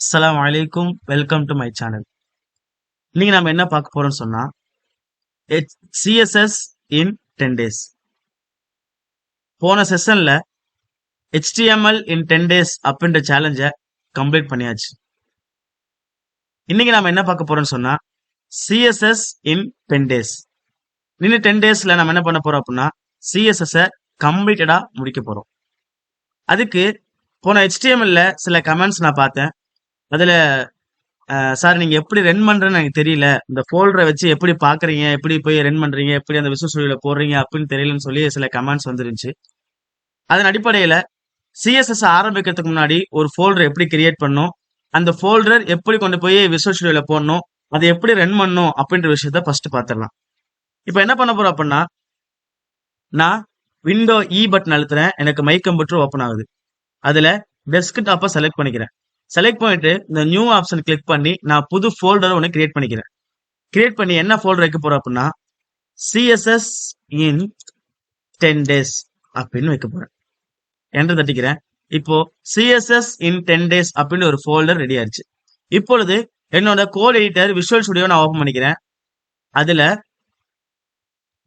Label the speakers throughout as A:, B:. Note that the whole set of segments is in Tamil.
A: அஸ்ஸலாமு அலைக்கும். Welcome to my channel. இன்னைக்கு நம்ம என்ன பார்க்க போறோம்னு சொன்னா சிஎஸ்எஸ் இன் 10 டேஸ். போன செஷன்ல HTML இன் 10 டேஸ் அப்படின்ற சேலஞ்சை கம்ப்ளீட் பண்ணியாச்சு. இன்னைக்கு நம்ம என்ன பார்க்க போறோம்னு சொன்னா சிஎஸ்எஸ் இன் 10 டேஸ். இன்னும் 10 டேஸ்ல நம்ம என்ன பண்ண போறோம் அப்படின்னா சிஎஸ்எஸ் கம்ப்ளீட்டடா முடிக்க போறோம். அதுக்கு போன HTML சில கமெண்ட்ஸ் நான் பார்த்தேன். அதுல சார் நீங்க எப்படி ரன் பண்றேன்னு எனக்கு தெரியல, இந்த ஃபோல்டரை வச்சு எப்படி பாக்குறீங்க, எப்படி போய் ரன் பண்றீங்க, எப்படி அந்த விசுவல் ஸ்டுடியோல போடுறீங்க அப்படின்னு தெரியலன்னு சொல்லி சில கமெண்ட்ஸ் வந்துருந்துச்சு. அதன் அடிப்படையில சிஎஸ்எஸ் ஆரம்பிக்கிறதுக்கு முன்னாடி ஒரு ஃபோல்டர் எப்படி கிரியேட் பண்ணும், அந்த ஃபோல்டர் எப்படி கொண்டு போய் விசுவல் ஸ்டுடியோல போடணும், அதை எப்படி ரன் பண்ணணும் அப்படின்ற விஷயத்த ஃபர்ஸ்ட் பார்த்துடலாம். இப்போ என்ன பண்ண போறோம் அப்படின்னா, நான் விண்டோ பட்டன் அழுத்துறேன், எனக்கு மை கம்ப்யூட்டர் ஓப்பன் ஆகுது. அதுல டெஸ்க்டாப்பை செலக்ட் பண்ணிக்கிறேன். செலக்ட் பண்ணிட்டு இந்த நியூ ஆப்ஷன் கிளிக் பண்ணி நான் புது ஃபோல்டர் ஒன்று கிரியேட் பண்ணிக்கிறேன். கிரியேட் பண்ணி என்ன ஃபோல்டர் வைக்க போறேன் அப்படின்னா சிஎஸ்எஸ் இன் 10 டேஸ் அப்படின்னு வைக்க போறேன். என்டர் தட்டிக்கிறேன். இப்போ சிஎஸ்எஸ் இன் 10 டேஸ் அப்படின்னு ஒரு ஃபோல்டர் ரெடி ஆயிடுச்சு. இப்பொழுது என்னோட கோட் எடிட்டர் விஷுவல் ஸ்டுடியோ நான் ஓபன் பண்ணிக்கிறேன். அதுல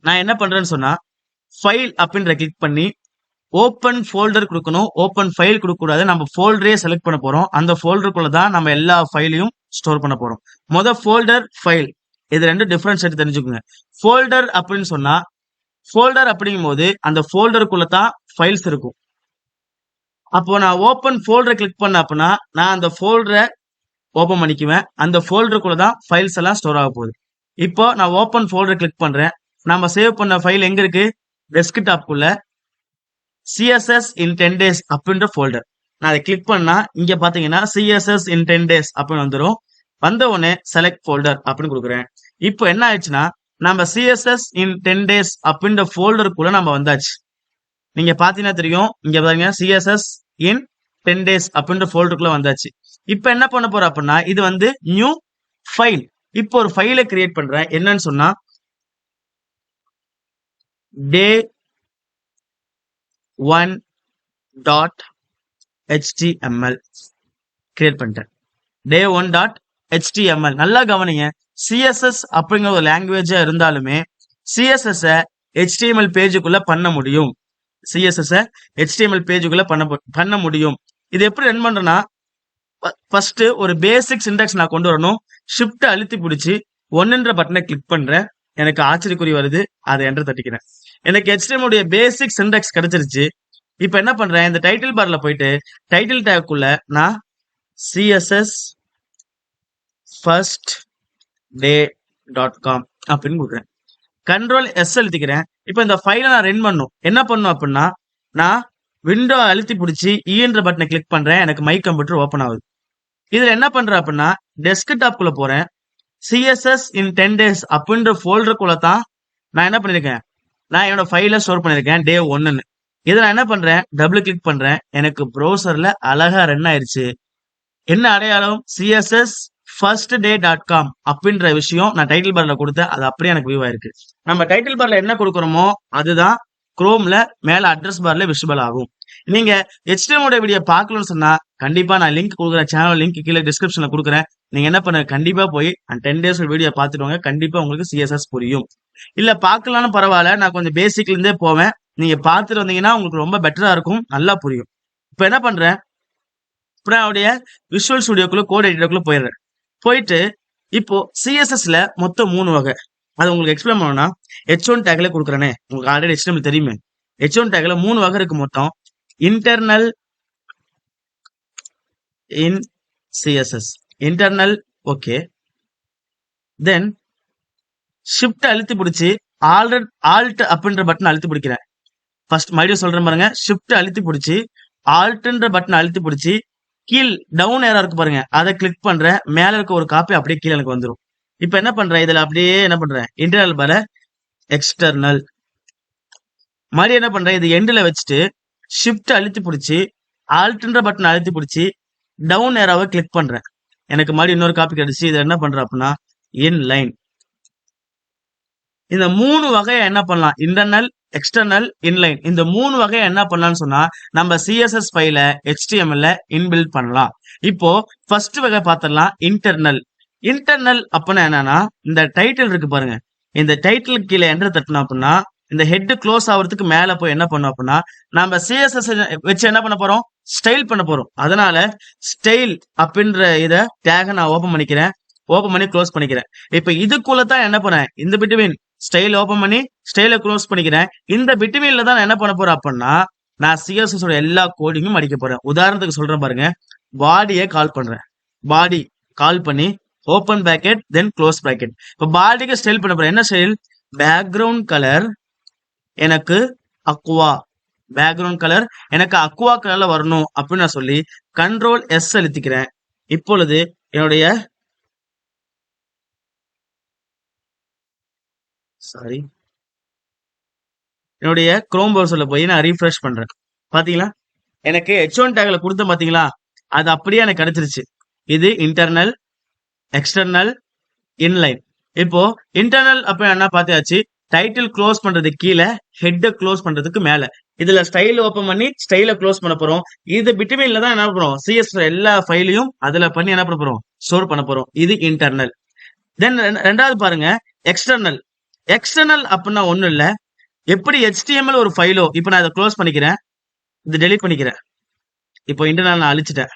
A: நான் என்ன பண்றேன்னு சொன்னா ஃபைல் அப்படின்ற கிளிக் பண்ணி ஓப்பன் ஃபோல்டர் கொடுக்கணும், ஓப்பன் ஃபைல் கொடுக்க கூடாது. நம்ம ஃபோல்டரே செலக்ட் பண்ண போறோம். அந்த ஃபோல்டருக்குள்ள தான் நம்ம எல்லா ஃபைலையும் ஸ்டோர் பண்ண போறோம். ஃபோல்டர், ஃபைல், இது ரெண்டு டிஃபரன்ஸ் எடுத்து தெரிஞ்சுக்கோங்க. ஃபோல்டர் அப்படின்னு சொன்னா ஃபோல்டர் அப்படிங்கும் போது அந்த ஃபோல்டருக்குள்ள தான் ஃபைல்ஸ் இருக்கும். அப்போ நான் ஓப்பன் ஃபோல்டரை கிளிக் பண்ண அப்படின்னா நான் அந்த ஃபோல்டரை ஓப்பன் பண்ணிக்குவேன். அந்த ஃபோல்டருக்குள்ள தான் ஃபைல்ஸ் எல்லாம் ஸ்டோர் ஆக போகுது. இப்போ நான் ஓப்பன் ஃபோல்டரை கிளிக் பண்றேன். நம்ம சேவ் பண்ண ஃபைல் எங்க இருக்கு? டெஸ்க்டாப்குள்ள சிஎஸ்எஸ் இன் 10 டேஸ் அப்படின்ற ஃபோல்டர். நான் அதை கிளிக் பண்ணா இங்க பாத்தீங்கன்னா சிஎஸ்எஸ் இன் 10 டேஸ் அப்படின்னு வந்துடும். வந்த உடனே செலக்ட் ஃபோல்டர் அப்படின்னு கொடுக்குறேன். இப்போ என்ன ஆயிடுச்சுன்னா நம்ம சிஎஸ்எஸ் இன் 10 டேஸ் அப்படின்ற ஃபோல்டருக்குள்ள நம்ம வந்தாச்சு. நீங்க பாத்தீங்கன்னா தெரியும், இங்க பாருங்க சிஎஸ்எஸ் இன் 10 டேஸ் அப்படின்ற ஃபோல்டருக்குள்ள வந்தாச்சு. இப்போ என்ன பண்ண போறோம் அப்படின்னா இது வந்து நியூ ஃபைல். இப்போ ஒரு ஃபைலை கிரியேட் பண்றேன். என்னன்னு சொன்னா day1.html கிரியேட் பண்ணிட்டேன். day1.html. நல்லா கவனிங்க, சிஎஸ்எஸ் அப்படிங்கிற ஒரு லாங்குவேஜா இருந்தாலுமே சிஎஸ்எஸ் HTML பேஜுக்குள்ள பண்ண முடியும். சிஎஸ்எஸ் HTML பேஜுக்குள்ள பண்ண முடியும். இது எப்படி ரன் பண்றேன்னா ஃபர்ஸ்ட் ஒரு பேசிக் சின்டாக்ஸ் நான் கொண்டு வரணும். ஷிஃப்ட் அழுத்தி பிடிச்சி 1ன்ற பட்டனை கிளிக் பண்றேன். எனக்கு ஆச்சரியக்குறி வருது, அதை என்டர் தட்டிக்கிறேன். எனக்கு HTML உடைய பேசிக் சின்டாக்ஸ் கிடைச்சிருச்சு. இப்ப என்ன பண்றேன், இந்த டைட்டில் பார்ல போயிட்டு டைட்டில் டேக்குள்ள நான் சிஎஸ்எஸ் ஃபர்ஸ்ட் day.com அப்படின்னு கொடுக்குறேன். Control S அழுத்திக்கிறேன். இப்ப இந்த ஃபைலை நான் ரன் பண்ணும். என்ன பண்ணும் அப்படின்னா நான் விண்டோ அழுத்தி பிடிச்சி ஈன்ற பட்டனை கிளிக் பண்றேன். எனக்கு மை கம்ப்யூட்டர் ஓப்பன் ஆகுது. இதுல என்ன பண்றேன் அப்படின்னா டெஸ்க்டாப்குள்ள போறேன். சிஎஸ்எஸ் இன் 10 டேஸ் அப்படின்ற ஃபோல்டருக்குள்ள தான் நான் என்ன பண்ணிருக்கேன், நான் என்னோட ஃபைலை ஸ்டோர் பண்ணிருக்கேன் day 1ன்னு. இதை நான் என்ன பண்றேன், டபுள் கிளிக் பண்றேன். எனக்கு ப்ரௌசர்ல அழகா ரன் ஆயிருச்சு. என்ன அடையாளம்? சிஎஸ்எஸ் ஃபர்ஸ்ட் day.com அப்படின்ற விஷயம் நான் டைட்டில் பார்ல கொடுத்தேன். அது அப்படியே எனக்கு வியூ ஆயிருக்கு. நம்ம டைட்டில் பார்ல என்ன கொடுக்குறோமோ அதுதான் குரோம்ல மேல அட்ரஸ் பார்ல விசிபிள் ஆகும். நீங்க HTML வீடியோ பார்க்கணும்னு சொன்னா கண்டிப்பா நான் லிங்க் கொடுக்குறேன். சேனல் லிங்க் கீழே டிஸ்கிரிப்ஷன்ல கொடுக்குறேன். நீங்க என்ன பண்ண, கண்டிப்பா போய் 10 டேஸ் வீடியோ பார்த்துடுவாங்க. கண்டிப்பா உங்களுக்கு சிஎஸ்எஸ் புரியும். இல்ல பார்க்கலாம்னு பரவாயில்ல, நான் கொஞ்சம் பேசிக்ல இருந்தே போவேன். நீங்க பார்த்துட்டு வந்தீங்கன்னா உங்களுக்கு ரொம்ப பெட்டரா இருக்கும், நல்லா புரியும். இப்ப என்ன பண்றேன், இப்போ அவருடைய விஷுவல் ஸ்டுடியோக்குள்ள கோட் எடிட்டருக்குள்ள போயிடுறேன். போயிட்டு இப்போ சிஎஸ்எஸ்ல மொத்தம் 3 வகை. அது உங்களுக்கு எக்ஸ்பிளைன் பண்ணணும்னா H1 டேக்ல கொடுக்குறேனே, உங்களுக்கு ஆல்ரெடி HTML தெரியுமே. H1 டேக்ல 3 வகை இருக்கு மொத்தம். இன்டர்னல் இன் சிஎஸ்எஸ், இன்டர்னல், ஓகே. தென் ஷிஃப்ட் அழுத்தி பிடிச்சி ஆல்ட் அப்படின்ற பட்டன் அழுத்தி பிடிக்கிறேன். ஃபர்ஸ்ட் மறுபடியும் சொல்றேன் பாருங்க, ஷிஃப்ட் அழுத்தி பிடிச்சி ஆல்ட்ன்ற பட்டன் அழுத்தி பிடிச்சி கீழ் டவுன் ஏரா இருக்கு பாருங்க, அதை கிளிக் பண்றேன். மேல இருக்க ஒரு காப்பி அப்படியே கீழே எனக்கு வந்துடும். இப்ப என்ன பண்றேன், இதுல அப்படியே என்ன பண்றேன், இன்டர்னல் பார எக்ஸ்டர்னல் மாதிரி என்ன பண்றேன், இது எண்ட்ல வச்சுட்டு ஷிஃப்ட் அழுத்தி பிடிச்சி ஆல்ட்ன்ற பட்டன் அழுத்தி பிடிச்சி டவுன் ஏராவை கிளிக் பண்றேன். எனக்கு மறுபடியும் இன்னொரு காப்பி கிடைச்சு. இதை என்ன பண்றேன் அப்படின்னா இன் லைன் இந்த 3 வகையை என்ன பண்ணலாம்? Internal, external, inline. இந்த 3 வகையை என்ன பண்ணலாம்னு சொன்னா, நம்ம சிஎஸ்எஸ் ஃபைல HTML ல இன்பில்ட் பண்ணலாம். இப்போ ஃபர்ஸ்ட் வகை பார்த்துடலாம், இன்டர்னல். இன்டர்னல் அப்படின்னா என்னன்னா, இந்த டைட்டில் இருக்கு பாருங்க. இந்த டைட்டிலுக்கு கீழே என்டர் தட்டணும் அப்படின்னா, இந்த ஹெட் க்ளோஸ் ஆகுறதுக்கு மேல போய் என்ன பண்ணோம் அப்படின்னா, நம்ம சிஎஸ்எஸ் வச்சு என்ன பண்ண போறோம்? ஸ்டைல் பண்ண போறோம். அதனால ஸ்டைல் அப்படின்ற இத டேக நான் ஓபன் பண்ணிக்கிறேன். ஓபன் பண்ணி க்ளோஸ் பண்ணிக்கிறேன். இப்ப இதுக்குள்ள தான் என்ன பண்ணேன்? இந்த பிட்வீன் ஸ்டைல் ஓபன் பண்ணி ஸ்டைல க்ளோஸ் பண்ணிக்கிறேன். இந்த பிட்வீன்ல தான் நான் என்ன பண்ண போறேன் அப்படின்னா, நான் சிஎஸ்எஸ் ஓட எல்லா கோடிங்கும் அடிக்க போறேன். உதாரணத்துக்கு சொல்றேன் பாருங்க. பாடியை கால் பண்றேன். பாடி கால் பண்ணி ஓபன் பிராக்கெட் தென் க்ளோஸ் பிராக்கெட். இப்ப பாடிக்கு ஸ்டைல் பண்ண போறேன். என்ன ஸ்டைல்? பேக்ரவுண்ட் கலர் எனக்கு அக்வா. பேக்ரவுண்ட் கலர் எனக்கு அக்வா கலர்ல வரணும் அப்படின்னு நான் சொல்லி கண்ட்ரோல் எஸ் அழுத்திக்கிறேன். இப்பொழுது என்னுடைய என்னுடைய குரோம் ப்ரௌசர்ல போய் நான் ரீஃப்ரெஷ் பண்றேன். பாத்தீங்களா? எனக்கு H1 டேக்ல கொடுத்த பாத்தீங்களா? அது அப்படியே எனக்கு கிடைச்சிருச்சு. இது இன்டர்னல், எக்ஸ்டர்னல், இன்லைன். இப்போ இன்டர்னல் அப்ப என்ன பார்த்தாச்சு? டைட்டில் க்ளோஸ் பண்றது கீழே, ஹெட் க்ளோஸ் பண்றதுக்கு மேல. இதுல ஸ்டைல் ஓபன் பண்ணி ஸ்டைல க்ளோஸ் பண்ண போறோம். இது பிட்வீன்ல தான் என்ன பண்ணுறோம்? சிஎஸ் எல்லா ஃபைலையும் அதுல பண்ணி என்ன பண்ண போறோம்? ஸ்டோர் பண்ண போறோம். இது இன்டர்னல். தென் ரெண்டாவது பாருங்க, எக்ஸ்டர்னல். எக்ஸ்டர்னல் அப்படின்னா ஒண்ணும் இல்ல, எப்படி HTML ஒரு ஃபைலோ, இப்ப நான் இதை க்ளோஸ் பண்ணிக்கிறேன், இது டெலிட் பண்ணிக்கிறேன். இப்போ இன்டர்னல் நான் அழிச்சிட்டேன்.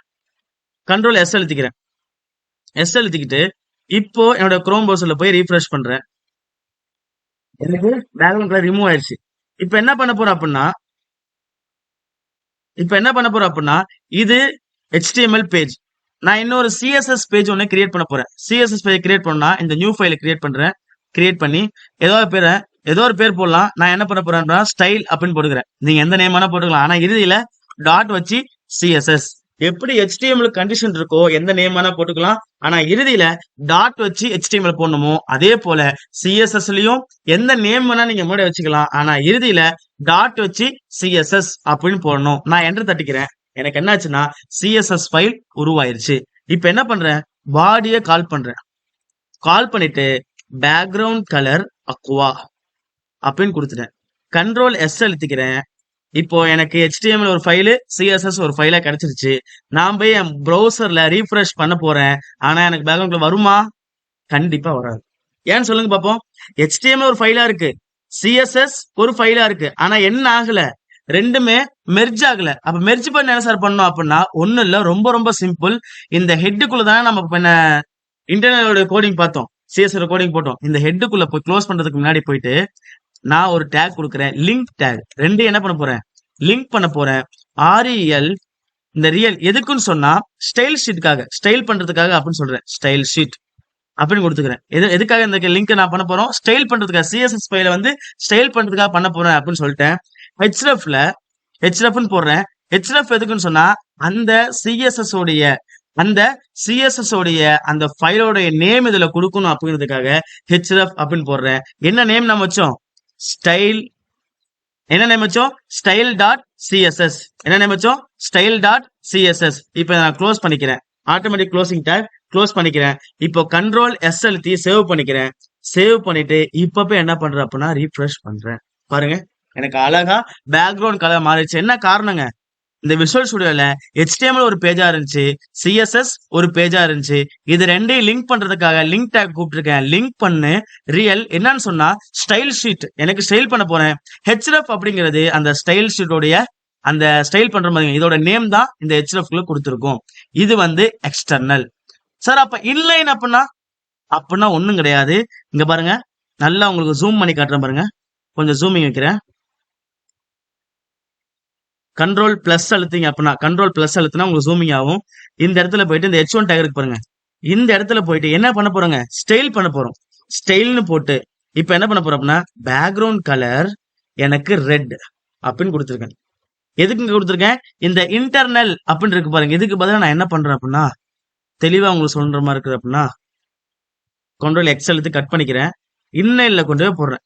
A: கண்ட்ரோல் எஸ் அழுத்திக்கிறேன். எஸ் அழுத்திக்கிட்டு இப்போ என்னோட குரோம் ப்ரௌசர்ல போய் ரீஃப்ரெஷ் பண்றேன். எனக்கு பேக்ரவுண்ட் கலர் ரிமூவ் ஆயிடுச்சு. இப்ப என்ன பண்ண போறோம் அப்படின்னா, இது HTML பேஜ். நான் இன்னொரு சிஎஸ்எஸ் பேஜ் ஒன்னு கிரியேட் பண்ண போறேன். சிஎஸ்எஸ் பேஜ் கிரியேட் பண்ணா இந்த நியூ ஃபைல கிரியேட் பண்றேன். கிரியேட் பண்ணி ஏதோ ஒரு பேர் போடலாம். நான் என்ன பண்ண போறேன்னா, ஸ்டைல் அப்படின்னு போட்டுக்கிறேன். நீங்க எந்த நேம் வேணா போட்டுக்கலாம். ஆனா இறுதியில டாட் வச்சு சிஎஸ்எஸ். எப்படி HTML கண்டிஷன் இருக்கோ எந்த நேம் வேணா போட்டுக்கலாம். ஆனா இறுதியில டாட் வச்சு HTML போடணுமோ அதே போல சிஎஸ்எஸ்லயும் எந்த நேம் வேணா நீங்க முன்னாடி வச்சுக்கலாம். ஆனா இறுதியில டாட் வச்சு சிஎஸ்எஸ் அப்படின்னு போடணும். நான் என்டர் தட்டிக்கிறேன். எனக்கு என்னாச்சுன்னா சிஎஸ்எஸ் ஃபைல் உருவாயிருச்சு. இப்ப என்ன பண்றேன்? பாடியை கால் பண்றேன். கால் பண்ணிட்டு பேக்ரவுண்ட் கலர் அக்வா அப்படின்னு கொடுத்துட்டேன். கண்ட்ரோல் எஸ் அழுத்திக்கிறேன். இப்போ எனக்கு HTML ஒரு ஃபைலு, சிஎஸ்எஸ் ஒரு ஃபைலா கிடைச்சிருச்சு. நான் போய் என் ப்ரௌசர்ல ரீஃப்ரெஷ் பண்ண போறேன். ஆனா எனக்கு பேக்ரவுண்ட்ல வருமா? கண்டிப்பா வராது. ஏன்னு சொல்லுங்க பாப்போம். HTML ஒரு ஃபைலா இருக்கு, சிஎஸ்எஸ் ஒரு ஃபைலா இருக்கு. ஆனா என்ன ஆகல? ரெண்டுமே மெர்ஜ் ஆகல. அப்ப மெர்ஜ் பண்ண என்ன சார் பண்ணோம் அப்படின்னா, ஒண்ணும் இல்ல, ரொம்ப ரொம்ப சிம்பிள். இந்த ஹெட்டுக்குள்ள தானே நம்ம பண்ண இன்டர்னலோட கோடிங் பார்த்தோம், சிஎஸ்எஸ் கோடிங் போட்டோம். இந்த ஹெட்டுக்குள்ள போய் க்ளோஸ் பண்றதுக்கு முன்னாடி போயிட்டு நான் ஒரு டேக் கொடுக்குறேன், லிங்க் டேக். ரெண்டு என்ன பண்ண போறேன்? லிங்க் பண்ண போறேன். REL. இந்த ரியல் எதுக்குன்னு சொன்னா ஸ்டைல் ஷீட்டுக்காக, ஸ்டைல் பண்றதுக்காக அப்படின்னு சொல்றேன். ஸ்டைல் ஷீட் அப்படின்னு கொடுத்துக்கிறேன். எதுக்காக இந்த லிங்க் நான் பண்ண போறோம்? ஸ்டைல் பண்றதுக்காக, சிஎஸ்எஸ் ஃபைல வந்து ஸ்டைல் பண்றதுக்காக பண்ண போறேன் அப்படின்னு சொல்லிட்டேன். hrefன்னு போடுறேன். href எதுக்குன்னு சொன்னா அந்த சிஎஸ்எஸ் உடைய அந்த ஃபைலோடைய நேம் இதுல கொடுக்கணும் அப்படிங்கிறதுக்காக href அப்படின்னு போடுறேன். என்ன நேம் நம்ம வச்சோம்? ஸ்டைல். என்ன நேம் வச்சோம்? Style dot CSS. என்ன நேம் வச்சோம்? Style dot CSS. இப்போ நான் க்ளோஸ் பண்ணிக்கிறேன். ஆட்டோமேட்டிக் க்ளோசிங் டேக் க்ளோஸ் பண்ணிக்கிறேன். இப்போ கண்ட்ரோல் எஸ் அழுத்தி சேவ் பண்ணிக்கிறேன். சேவ் பண்ணிட்டு இப்ப போய் என்ன பண்றேன் அப்படின்னா, ரீஃப்ரெஷ் பண்றேன். பாருங்க, எனக்கு அழகா பேக்ரவுண்ட் கலர் மாறிடுச்சு. என்ன காரணங்க? இந்த விஷுவல் ஸ்டுடியோல HTML ஒரு பேஜா இருந்துச்சு, சிஎஸ்எஸ் ஒரு பேஜா இருந்துச்சு. இது ரெண்டையும் லிங்க் பண்றதுக்காக லிங்க் டேக் கூப்பிட்டுருக்கேன். லிங்க் பண்ணு ரியல் என்னன்னு சொன்னா ஸ்டைல் ஷீட். எனக்கு ஸ்டைல் பண்ண போறேன். href அப்படிங்கிறது அந்த ஸ்டைல் ஷீட்டோடைய அந்த ஸ்டைல் பண்ற மாதிரி இதோட நேம் தான் இந்த href குள்ள கொடுத்துருக்கோம். இது வந்து எக்ஸ்டர்னல். சார் அப்ப இன்லைன் அப்படின்னா ஒண்ணும் கிடையாது. இங்க பாருங்க, நல்லா உங்களுக்கு ஜூம் பண்ணி காட்டுறேன் பாருங்க. கொஞ்சம் ஜூமிங் வைக்கிறேன். கண்ட்ரோல் பிளஸ் அழுத்திங்க அப்படின்னா, கண்ட்ரோல் பிளஸ் அழுத்தினா உங்களுக்கு ஜூமிங் ஆகும். இந்த இடத்துல போயிட்டு இந்த H1 டேக் இருக்கு பாருங்க. இந்த இடத்துல போயிட்டு என்ன பண்ண போறோங்க? ஸ்டைல் பண்ண போறோம். ஸ்டைல்னு போட்டு இப்ப என்ன பண்ண போறோம் அப்படின்னா, பேக்ரவுண்ட் கலர் எனக்கு ரெட் அப்படின்னு கொடுத்துருக்கேன். எதுக்கு இங்க கொடுத்துருக்கேன்? இந்த இன்டர்னல் அப்படின்னு இருக்கு பாருங்க. இதுக்கு பதிலா நான் என்ன பண்றேன் அப்படின்னா, தெளிவா உங்களுக்கு சொல்ற மாதிரி இருக்குது அப்படின்னா, கண்ட்ரோல் எக்ஸ் அழுத்தி கட் பண்ணிக்கிறேன். இன்னைல கொண்டு போய் போடுறேன்.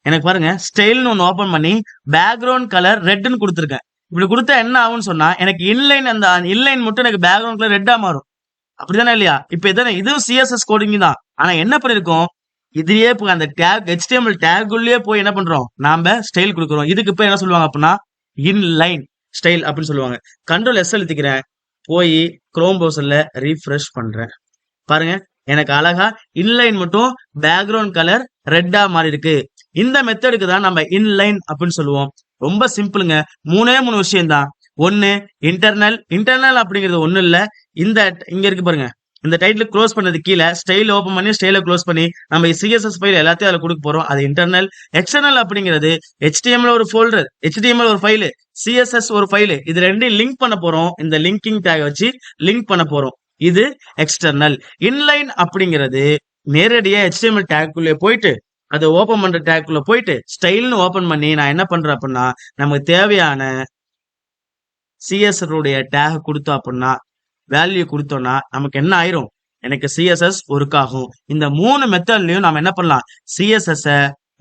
A: எனக்கு பாருங்க, ஸ்டைல்னு ஒன்று ஓபன் பண்ணி பேக்ரவுண்ட் கலர் ரெட்னு கொடுத்துருக்கேன். இப்படி கொடுத்தா என்ன ஆகும்னு சொன்னா, எனக்கு இன்லைன் அந்த இன்லைன் மட்டும் எனக்கு பேக்ரவுண்ட் கலர் ரெட்டா மாறும். அப்படிதானே இல்லையா? இப்ப இதுவும் சிஎஸ்எஸ் கோடிங் தான். ஆனா என்ன பண்ணிருக்கோம்? இதுலயே இப்போ அந்த டேக் HTML டேக்குள்ளேயே போய் என்ன பண்றோம் நாம ஸ்டைல் கொடுக்குறோம். இதுக்கு இப்ப என்ன சொல்லுவாங்க அப்படின்னா இன்லைன் ஸ்டைல் அப்படின்னு சொல்லுவாங்க. Ctrl+S அழுத்திக்கிறேன், போய் குரோம் ப்ரௌசர்ல ரீஃப்ரெஷ் பண்றேன். பாருங்க எனக்கு அழகா இன்லைன் மட்டும் பேக்ரவுண்ட் கலர் ரெட்டா மாறி இருக்கு. இந்த மெத்தடுக்கு தான் நம்ம இன்லைன் அப்படின்னு சொல்லுவோம். ரொம்ப சிம்பிளுங்க. 3 விஷயம் தான். ஒன்னு இன்டர்னல் அப்படிங்கிறது ஒண்ணு இல்ல. இந்த இங்க இருக்கு பாருங்க, இந்த டைட்டில் க்ளோஸ் பண்ணது கீழே ஸ்டைல் ஓபன் பண்ணி ஸ்டைல க்ளோஸ் பண்ணி நம்ம CSS ஃபைல் எல்லாத்தையும் அதுல கொடுக்க போறோம். அது இன்டர்னல். எக்ஸ்டர்னல் அப்படிங்கிறது HTML ஒரு ஃபோல்டர், HTML ஒரு ஃபைல், CSS ஒரு ஃபைல், இது ரெண்டையும் லிங்க் பண்ண போறோம். இந்த லிங்கிங் டேக் வச்சு லிங்க் பண்ண போறோம். இது எக்ஸ்டர்னல். இன்லைன் அப்படிங்கிறது நேரடியா HTML டேக்குள்ளே போயிட்டு அதை ஓபன் பண்ற டேக்குள்ள போயிட்டு ஸ்டைல்னு ஓபன் பண்ணி நான் என்ன பண்றேன் அப்படின்னா நமக்கு தேவையான CSS உடைய டேக் கொடுத்தோம் அப்படின்னா வேல்யூ கொடுத்தோம்னா நமக்கு என்ன ஆயிரும், எனக்கு CSS ஒர்க் ஆகும். இந்த 3 மெத்தட்லயும் நாம என்ன பண்ணலாம், CSS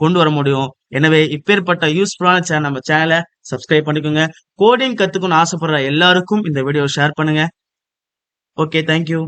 A: கொண்டு வர முடியும். எனவே இப்பேற்பட்ட யூஸ்ஃபுல்லான நம்ம சேனலை சப்ஸ்கிரைப் பண்ணிக்கோங்க. கோடிங் கத்துக்கணும்னு ஆசைப்படுற எல்லாருக்கும் இந்த வீடியோ ஷேர் பண்ணுங்க. Okay, thank you.